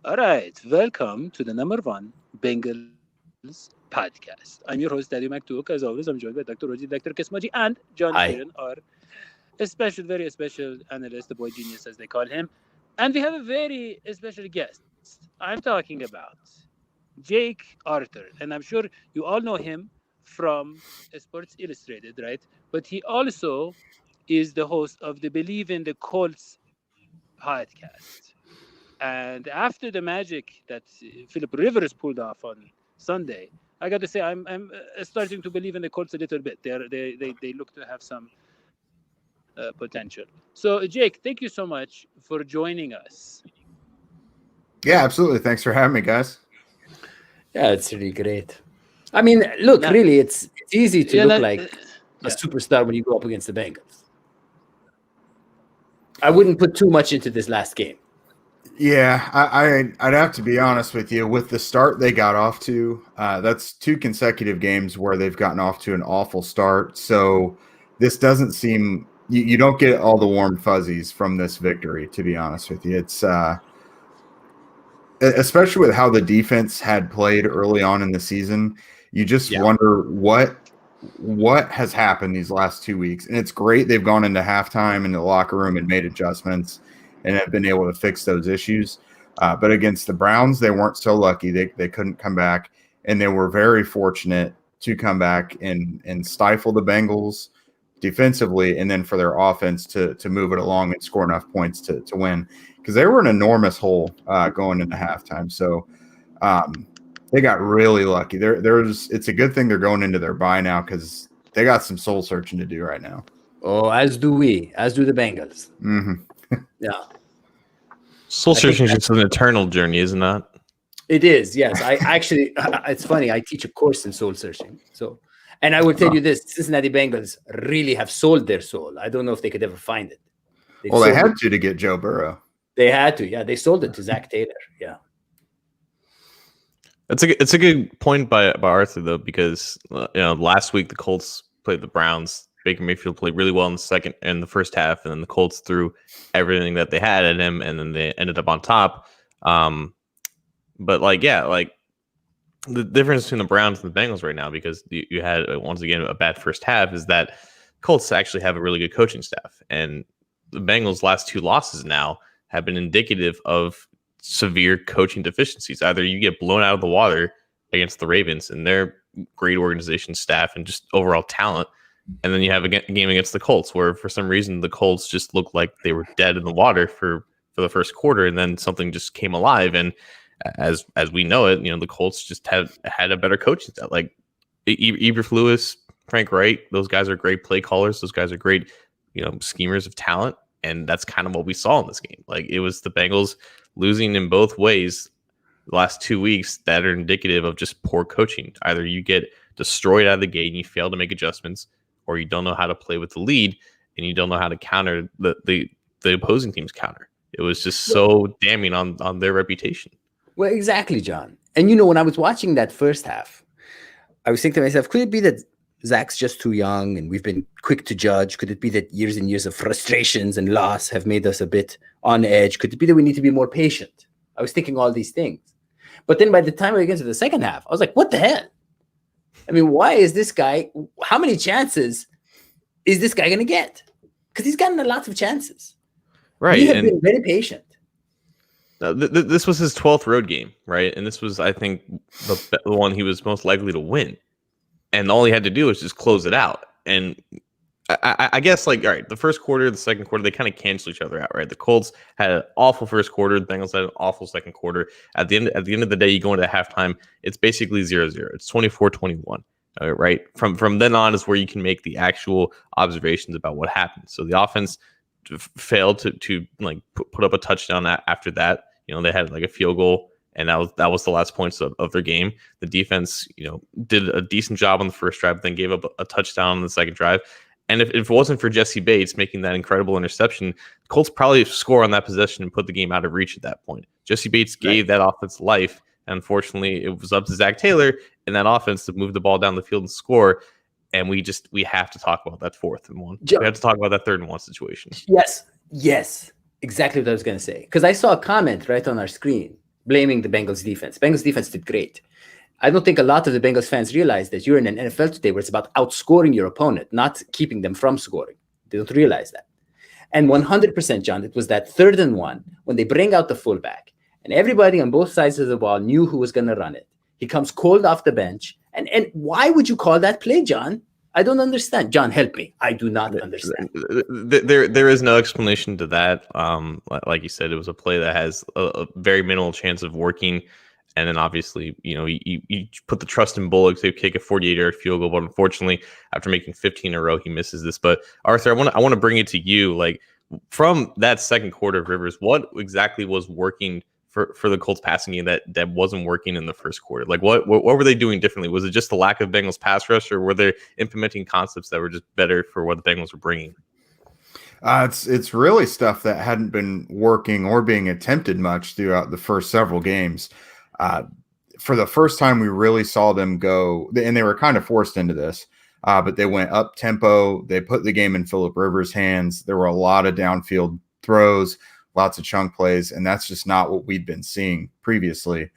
All right, welcome to the number one Bengals podcast. I'm your host, Dadio McTook. As always, I'm joined by Dr. Roji, Dr. Kismaji, and John Hi. Sheeran, our special, very special analyst, the boy genius as they call him. And we have a very special guest. I'm talking about Jake Arthur. And I'm sure you all know him from Sports Illustrated, right? But he also is the host of the Believe in the Colts podcast. And after the magic that Philip Rivers pulled off on Sunday, I got to say I'm starting to believe in the Colts a little bit. They look to have some potential. So Jake, thank you so much for joining us. Yeah, absolutely. Thanks for having me, guys. Yeah, it's really great. I mean, look, Now, really, it's easy to yeah, look like a yeah. superstar when you go up against the Bengals. I wouldn't put too much into this last game. Yeah, I'd have to be honest with you. With the start they got off to, that's two consecutive games where they've gotten off to an awful start. So this doesn't seem you don't get all the warm fuzzies from this victory. To be honest with you, it's especially with how the defense had played early on in the season. You just wonder what has happened these last 2 weeks. And it's great they've gone into halftime in the locker room and made adjustments and have been able to fix those issues. But against the Browns, they weren't so lucky. They couldn't come back, and they were very fortunate to come back and stifle the Bengals defensively, and then for their offense to move it along and score enough points to win, because they were an enormous hole going into halftime. So they got really lucky. It's a good thing they're going into their bye now, because they got some soul searching to do right now. Oh, as do the Bengals. Mm-hmm. Yeah. Soul searching is just an eternal journey, isn't that? It is, yes. I actually, it's funny. I teach a course in soul searching. So, and I will tell you this: Cincinnati Bengals really have sold their soul. I don't know if they could ever find it. They had to get Joe Burrow. They had to, yeah. They sold it to Zach Taylor, yeah. It's a good point by Arthur though, because last week the Colts played the Browns. Baker Mayfield played really well in the first half, and then the Colts threw everything that they had at him, and then they ended up on top. But the difference between the Browns and the Bengals right now, because you had once again a bad first half, is that Colts actually have a really good coaching staff, and the Bengals' last two losses now have been indicative of severe coaching deficiencies. Either you get blown out of the water against the Ravens and their great organization, staff, and just overall talent, and then you have a game against the Colts where for some reason the Colts just looked like they were dead in the water for the first quarter, and then something just came alive. And as we know it, the Colts just had a better coaching staff. Like Eberflus, Frank Wright, those guys are great play callers. Those guys are great, schemers of talent. And that's kind of what we saw in this game. Like, it was the Bengals losing in both ways the last 2 weeks that are indicative of just poor coaching. Either you get destroyed out of the gate and you fail to make adjustments, or you don't know how to play with the lead and you don't know how to counter the opposing team's counter. It was just so damning on their reputation. Well, exactly, John. And when I was watching that first half, I was thinking to myself, could it be that Zach's just too young and we've been quick to judge? Could it be that years and years of frustrations and loss have made us a bit on edge? Could it be that we need to be more patient? I was thinking all these things. But then by the time we get to the second half, I was like, what the hell? I mean, why is this guy, how many chances is this guy going to get? Because he's gotten lots of chances. Right. He has been very patient. This was his 12th road game, right? And this was, I think, the one he was most likely to win. And all he had to do was just close it out. And I guess, all right, the first quarter, the second quarter, they kind of cancel each other out, right? The Colts had an awful first quarter. The Bengals had an awful second quarter. At the end of the day, you go into halftime, it's basically 0-0. It's 24-21, right? From then on is where you can make the actual observations about what happened. So the offense failed to put up a touchdown after that. They had a field goal, and that was the last points of their game. The defense, did a decent job on the first drive, but then gave up a touchdown on the second drive. And if it wasn't for Jesse Bates making that incredible interception, Colts probably score on that possession and put the game out of reach at that point. Jesse Bates gave that offense life. And unfortunately, it was up to Zach Taylor and that offense to move the ball down the field and score. And we have to talk about that 4th and 1. We have to talk about that 3rd and 1 situation. Yes. Exactly what I was going to say. Because I saw a comment right on our screen blaming the Bengals defense. Bengals defense did great. I don't think a lot of the Bengals fans realize that you're in an NFL today where it's about outscoring your opponent, not keeping them from scoring. They don't realize that. And 100%, John, it was that 3rd and 1 when they bring out the fullback. And everybody on both sides of the ball knew who was going to run it. He comes cold off the bench. And why would you call that play, John? I don't understand. John, help me. I do not understand. There is no explanation to that. Like you said, it was a play that has a very minimal chance of working. And then obviously, you put the trust in Bullock to kick a 48-yard field goal. But unfortunately, after making 15 in a row, he misses this. But Arthur, I want to bring it to you. Like, from that second quarter of Rivers, what exactly was working for the Colts passing game that wasn't working in the first quarter? Like, what were they doing differently? Was it just the lack of Bengals pass rush, or were they implementing concepts that were just better for what the Bengals were bringing? It's really stuff that hadn't been working or being attempted much throughout the first several games. For the first time, we really saw them go, and they were kind of forced into this, but they went up tempo. They put the game in Phillip Rivers' hands. There were a lot of downfield throws, lots of chunk plays, and that's just not what we'd been seeing previously.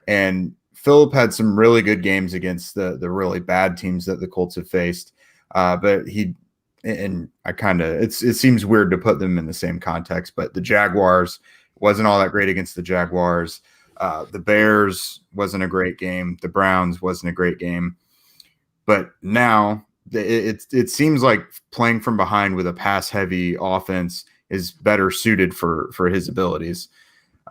And Phillip had some really good games against the really bad teams that the Colts have faced, but it seems weird to put them in the same context, but the Jaguars wasn't all that great against the Jaguars. The Bears wasn't a great game. The Browns wasn't a great game. But now it seems like playing from behind with a pass-heavy offense is better suited for his abilities.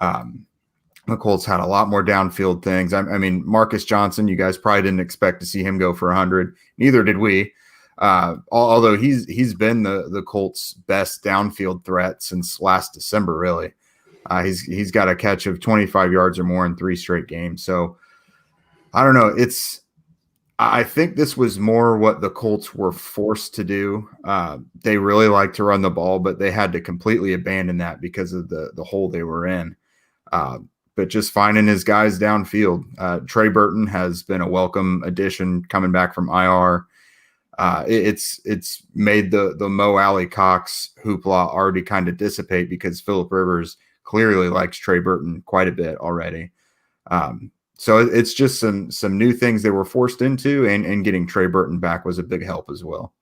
The Colts had a lot more downfield things. I mean, Marcus Johnson, you guys probably didn't expect to see him go for 100. Neither did we. Although he's been the Colts' best downfield threat since last December, really. He's got a catch of 25 yards or more in 3 straight games. So I don't know. I think this was more what the Colts were forced to do. They really like to run the ball, but they had to completely abandon that because of the hole they were in. But just finding his guys downfield. Trey Burton has been a welcome addition coming back from IR. It's made the Mo Alley Cox hoopla already kind of dissipate because Phillip Rivers clearly likes Trey Burton quite a bit already. So it's just some new things they were forced into, and getting Trey Burton back was a big help as well.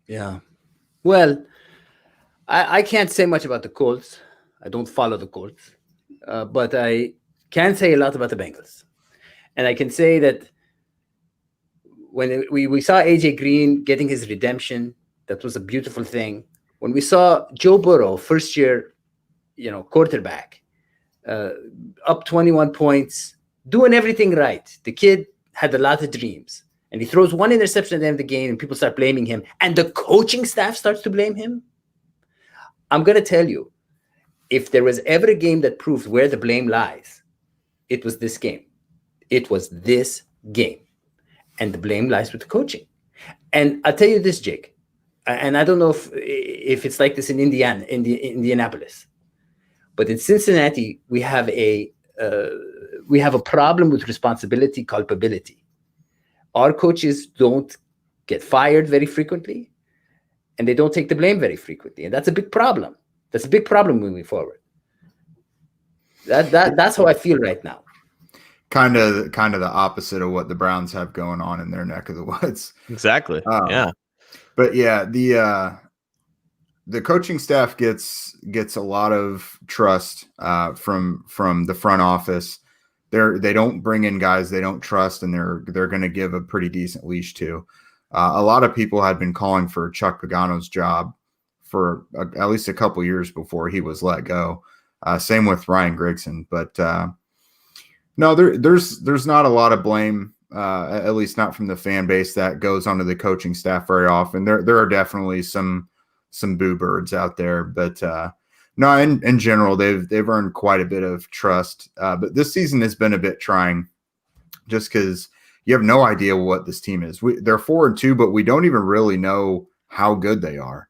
Yeah. Well, I can't say much about the Colts. I don't follow the Colts. But I can say a lot about the Bengals. And I can say that when we saw AJ Green getting his redemption, that was a beautiful thing. When we saw Joe Burrow, first year, quarterback, up 21 points, doing everything right. The kid had a lot of dreams, and he throws one interception at the end of the game, and people start blaming him, and the coaching staff starts to blame him. I'm going to tell you, if there was ever a game that proved where the blame lies, it was this game. It was this game. And the blame lies with the coaching. And I'll tell you this, Jake, and I don't know if it's like this in Indianapolis, but in Cincinnati, we have a problem with responsibility, culpability. Our coaches don't get fired very frequently, and they don't take the blame very frequently, and that's a big problem. That's a big problem moving forward. That's how I feel right now. Kind of the opposite of what the Browns have going on in their neck of the woods. Exactly. Yeah. But yeah, the coaching staff gets a lot of trust from the front office. They don't bring in guys they don't trust, and they're going to give a pretty decent leash to. A lot of people had been calling for Chuck Pagano's job for at least a couple years before he was let go. Same with Ryan Grigson, but no, there's not a lot of blame. At least not from the fan base that goes onto the coaching staff very often. There are definitely some boo birds out there, but no, in general, they've earned quite a bit of trust. But this season has been a bit trying, just because you have no idea what this team is. They're 4-2, but we don't even really know how good they are.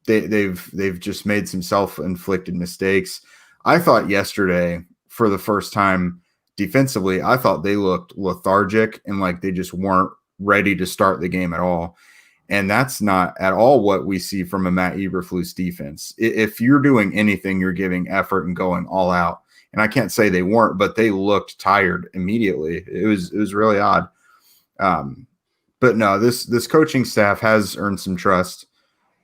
They've just made some self-inflicted mistakes. I thought yesterday, for the first time, defensively, I thought they looked lethargic and like they just weren't ready to start the game at all. And that's not at all what we see from a Matt Eberflus defense. If you're doing anything, you're giving effort and going all out. And I can't say they weren't, but they looked tired immediately. It was really odd. But no, this coaching staff has earned some trust.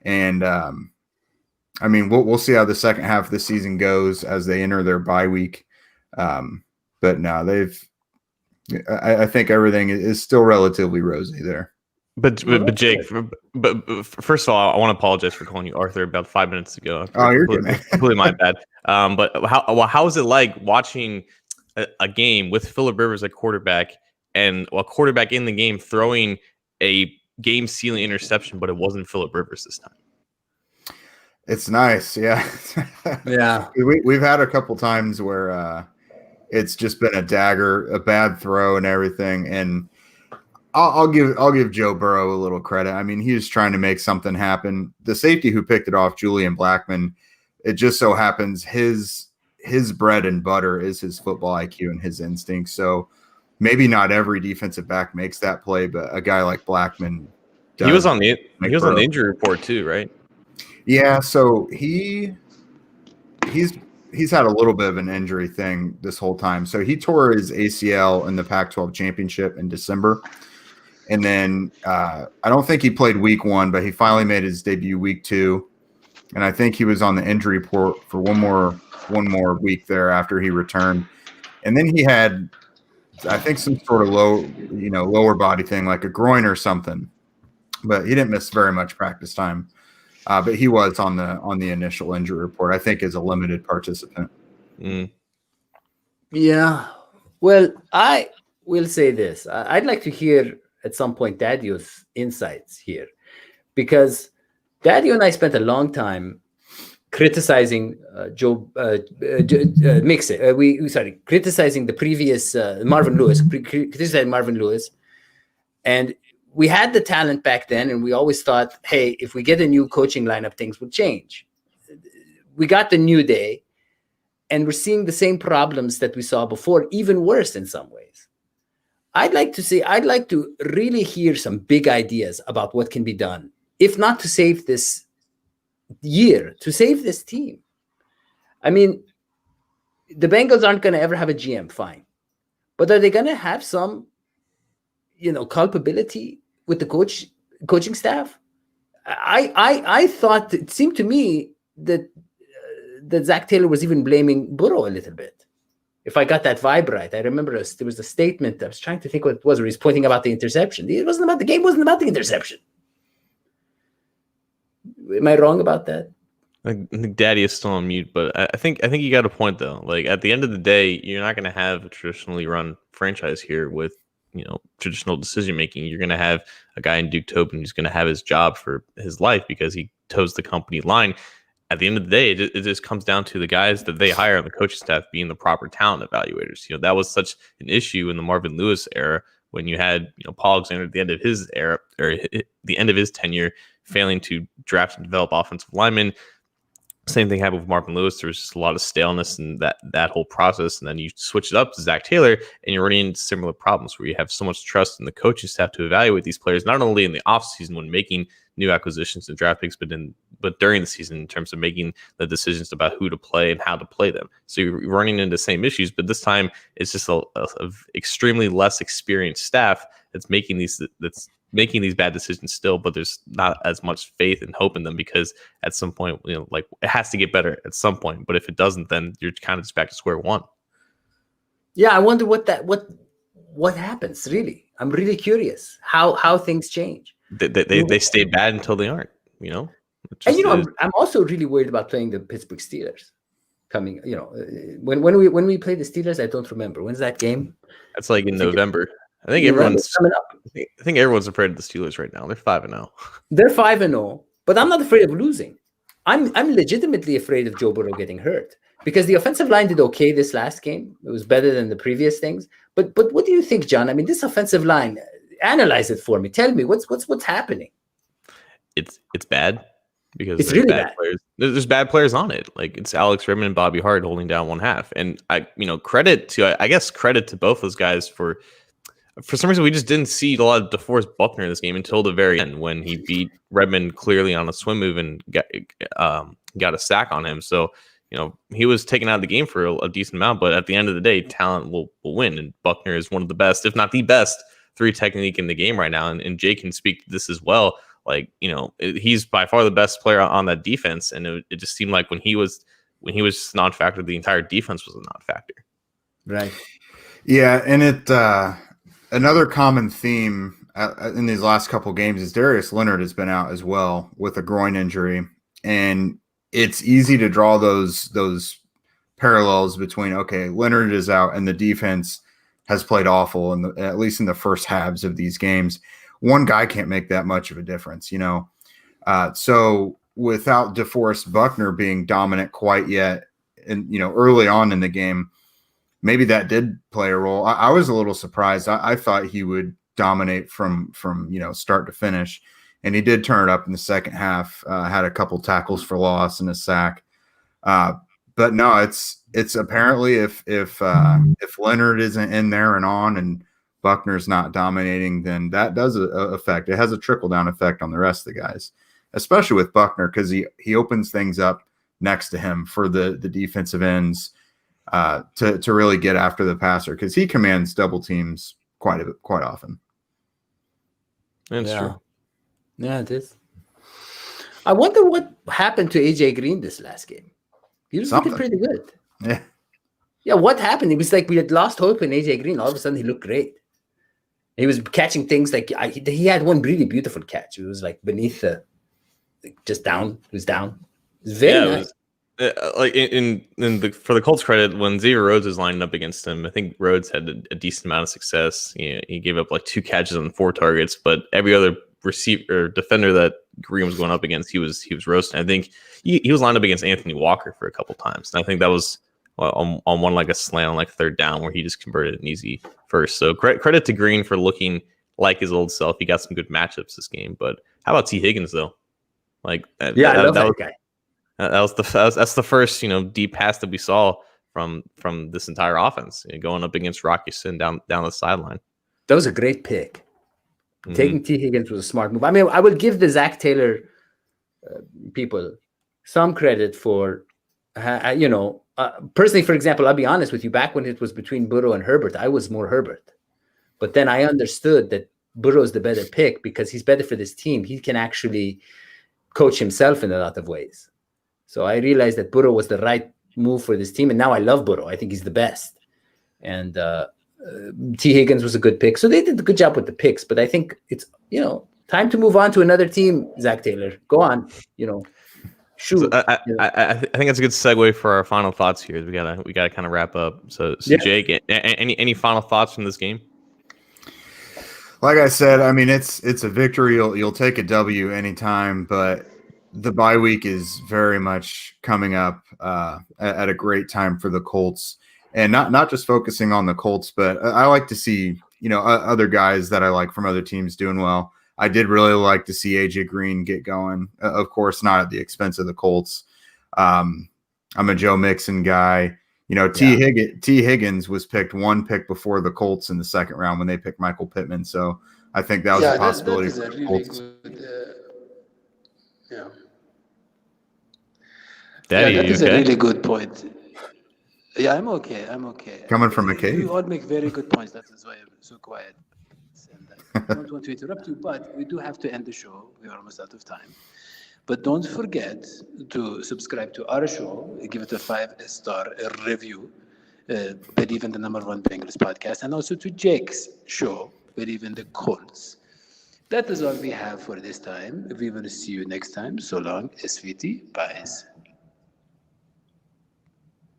And I mean, we'll see how the second half of the season goes as they enter their bye week. But no, I think everything is still relatively rosy there. But Jake, but first of all, I want to apologize for calling you Arthur about 5 minutes ago. Oh, you're good, man. Completely my bad. But how is it like watching a game with Phillip Rivers at quarterback and a quarterback in the game throwing a game-sealing interception, but it wasn't Phillip Rivers this time? It's nice, yeah. Yeah. We've had a couple times where it's just been a dagger, a bad throw, and everything, and I'll give Joe Burrow a little credit. I mean, he was trying to make something happen. The safety who picked it off, Julian Blackmon, it just so happens his bread and butter is his football IQ and his instincts. So maybe not every defensive back makes that play, but a guy like Blackmon does. He was on the injury report too, right? Yeah, so he's had a little bit of an injury thing this whole time. So he tore his ACL in the Pac-12 championship in December. And then I don't think he played week 1, but he finally made his debut week 2. And I think he was on the injury report for one more week there after he returned. And then he had, I think, some sort of lower body thing, like a groin or something. But he didn't miss very much practice time. But he was on the initial injury report, I think, as a limited participant. Mm. Yeah. Well, I will say this. I'd like to hear at some point Dadio's insights here, because Dadio and I spent a long time criticizing criticizing the previous Marvin Lewis, criticizing Marvin Lewis, and we had the talent back then, and we always thought, hey, if we get a new coaching lineup, things would change. We got the new day, and we're seeing the same problems that we saw before, even worse in some ways. I'd like to really hear some big ideas about what can be done, if not to save this year, to save this team. I mean, the Bengals aren't going to ever have a GM, fine. But are they going to have some, culpability with the coaching staff? I thought, it seemed to me that Zach Taylor was even blaming Burrow a little bit. If I got that vibe right, I remember there was a statement. I was trying to think what it was, where he's pointing about the interception. It wasn't about the game. Wasn't about the interception. Am I wrong about that? I think Daddy is still on mute, but I think you got a point though. Like at the end of the day, you're not going to have a traditionally run franchise here with traditional decision making. You're going to have a guy in Duke Tobin who's going to have his job for his life because he toes the company line. At the end of the day, it just comes down to the guys that they hire on the coaching staff being the proper talent evaluators. That was such an issue in the Marvin Lewis era when you had Paul Alexander at the end of his era or the end of his tenure failing to draft and develop offensive linemen. Same thing happened with Marvin Lewis. There was just a lot of staleness in that whole process. And then you switch it up to Zach Taylor and you're running into similar problems where you have so much trust in the coaching staff to evaluate these players, not only in the offseason when making new acquisitions and draft picks, but during the season in terms of making the decisions about who to play and how to play them. So you're running into the same issues, but this time it's just a extremely less experienced staff that's making these bad decisions still, but there's not as much faith and hope in them because at some point, it has to get better at some point. But if it doesn't, then you're kind of just back to square one. Yeah, I wonder what happens. Really, I'm really curious how things change. They stay bad until they aren't. I'm also really worried about playing the Pittsburgh Steelers. Coming, when we play the Steelers, I don't remember when's that game. That's like in November. I think everyone's coming up. I think everyone's afraid of the Steelers right now. They're 5-0. They're 5-0, but I'm not afraid of losing. I'm legitimately afraid of Joe Burrow getting hurt because the offensive line did okay this last game. It was better than the previous things. But what do you think, John? I mean, this offensive line. Analyze it for me. Tell me what's happening. It's bad because it's really bad. Players. There's bad players on it. Like it's Alex Redmond and Bobby Hart holding down one half. And credit to both those guys for for some reason, we just didn't see a lot of DeForest Buckner in this game until the very end when he beat Redmond clearly on a swim move and got a sack on him. So, he was taken out of the game for a decent amount, but at the end of the day, talent will win. And Buckner is one of the best, if not the best, 3 technique in the game right now. And Jay can speak to this as well. Like, he's by far the best player on that defense. And it just seemed like when he was non-factor, the entire defense was a non-factor. Right. Yeah. And another common theme in these last couple games is Darius Leonard has been out as well with a groin injury. And it's easy to draw those parallels between, okay, Leonard is out and the defense has played awful, at least in the first halves of these games. One guy can't make that much of a difference, So without DeForest Buckner being dominant quite yet, and early on in the game, maybe that did play a role. I was a little surprised. I thought he would dominate from start to finish, and he did turn it up in the second half. Had a couple tackles for loss and a sack. But no, it's apparently if Leonard isn't in there and on, and Buckner's not dominating, then that does affect. It has a trickle down effect on the rest of the guys, especially with Buckner, because he opens things up next to him for the defensive ends to really get after the passer, because he commands double teams quite often. That's true. Yeah, it is. I wonder what happened to AJ Green this last game. He was looking pretty good. Yeah. Yeah, what happened? It was like we had lost hope in AJ Green. All of a sudden, he looked great. He was catching things like he had one really beautiful catch. It was like beneath just down. It was down. It was very nice. For the Colts' credit, when Xavier Rhodes was lining up against him, I think Rhodes had a decent amount of success. He gave up like 2 catches on 4 targets, but every other receiver or defender that Green was going up against, he was roasting. I think he was lined up against Anthony Walker for a couple times, and I think that was on one like a slant on like 3rd down where he just converted an easy first. So credit to Green for looking like his old self. He got some good matchups this game. But how about T. Higgins though? Like I love that guy. That's the first deep pass that we saw from this entire offense, going up against Rocky Sin down the sideline. That was a great pick. Mm-hmm. Taking T. Higgins was a smart move. I mean, I would give the Zach Taylor people some credit for, personally, for example, I'll be honest with you. Back when it was between Burrow and Herbert, I was more Herbert. But then I understood that Burrow is the better pick because he's better for this team. He can actually coach himself in a lot of ways. So I realized that Burrow was the right move for this team. And now I love Burrow. I think he's the best. And T. Higgins was a good pick. So they did a good job with the picks. But I think it's, time to move on to another team, Zach Taylor. Go on, shoot. So I think that's a good segue for our final thoughts here. We gotta kind of wrap up. So yeah. Jake, any final thoughts from this game? Like I said, I mean, it's a victory. You'll take a W anytime, but the bye week is very much coming up at a great time for the Colts, and not just focusing on the Colts, but I like to see other guys that I like from other teams doing well. I did really like to see AJ Green get going. Of course, not at the expense of the Colts. I'm a Joe Mixon guy. T. Higgins was picked 1 pick before the Colts in the 2nd round when they picked Michael Pittman. So I think that was a possibility for the Colts. Dadio, that is a really good point. Yeah, I'm okay. Coming from a cave. You all make very good points. That is why I'm so quiet. And I don't want to interrupt you, but we do have to end the show. We're almost out of time. But don't forget to subscribe to our show, give it a 5-star review, Believe in the #1 Bengals podcast, and also to Jake's show, Believe in the Colts. That is all we have for this time. We will see you next time. So long, SVT. Bye.